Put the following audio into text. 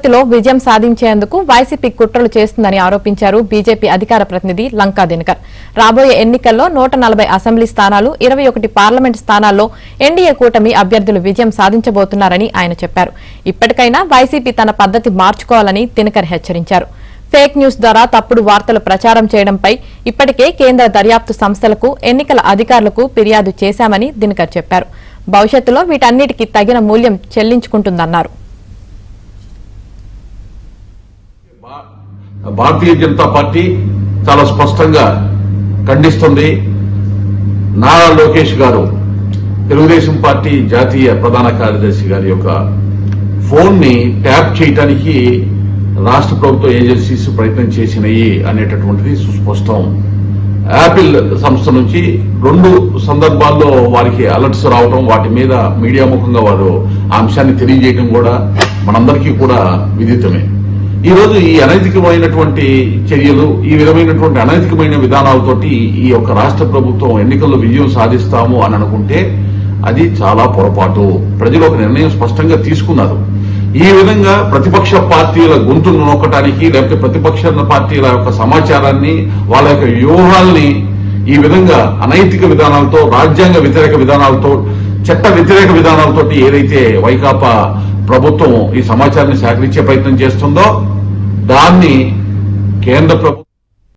భవిష్యత్తులో విజయం సాధించేందుకు వైసీపీ కుట్రలు చేస్తుందని ఆరోపించారు బీజేపీ అధికార ప్రతినిధి లంకా దినకర్. రాబోయే ఎన్నికల్లో 140 అసెంబ్లీ స్థానాలు, 21 పార్లమెంట్ స్థానాల్లో ఎన్డీఏ కూటమి అభ్యర్థులు విజయం సాధించబోతున్నారని ఆయన చెప్పారు. ఇప్పటికైనా వైసీపీ తన పద్ధతి మార్చుకోవాలని దినకర్ హెచ్చరించారు. ఫేక్ న్యూస్ ద్వారా తప్పుడు వార్తలు ప్రచారం చేయడంపై ఇప్పటికే కేంద్ర దర్యాప్తు సంస్థలకు, ఎన్నికల అధికారులకు ఫిర్యాదు చేశామని దినకర్ చెప్పారు. భవిష్యత్తులో వీటన్నిటికీ తగిన మూల్యం చెల్లించుకుంటుందన్నారు. భారతీయ జనతా పార్టీ చాలా స్పష్టంగా ఖండిస్తుంది. నారా లోకేష్ గారు, తెలుగుదేశం పార్టీ జాతీయ ప్రధాన కార్యదర్శి గారి యొక్క ఫోన్ ని ట్యాప్ చేయడానికి రాష్ట్ర ప్రభుత్వ ఏజెన్సీస్ ప్రయత్నం చేసినాయి అనేటటువంటిది సుస్పష్టం. యాపిల్ సంస్థ నుంచి 2 సందర్భాల్లో వారికి అలర్ట్స్ రావడం, వాటి మీద మీడియా ముఖంగా వారు ఆ అంశాన్ని తెలియజేయడం కూడా మనందరికీ కూడా విదితమే. ఈ రోజు ఈ అనైతికమైనటువంటి చర్యలు, ఈ విధమైనటువంటి అనైతికమైన విధానాలతోటి ఈ యొక్క రాష్ట్ర ప్రభుత్వం ఎన్నికల్లో విజయం సాధిస్తాము అని అనుకుంటే అది చాలా పొరపాటు. ప్రజలు ఒక నిర్ణయం స్పష్టంగా తీసుకున్నారు. ఈ విధంగా ప్రతిపక్ష పార్టీల గొంతును నొక్కడానికి, లేకపోతే ప్రతిపక్ష పార్టీల యొక్క సమాచారాన్ని, వాళ్ళ యొక్క వ్యూహాల్ని ఈ విధంగా అనైతిక విధానాలతో, రాజ్యాంగ వ్యతిరేక విధానాలతో, చట్ట వ్యతిరేక విధానాలతో ఏదైతే వైకాపా ప్రభుత్వం ఈ సమాచారాన్ని సేకరించే ప్రయత్నం చేస్తుందో దాన్ని కేంద్ర ప్రభుత్వం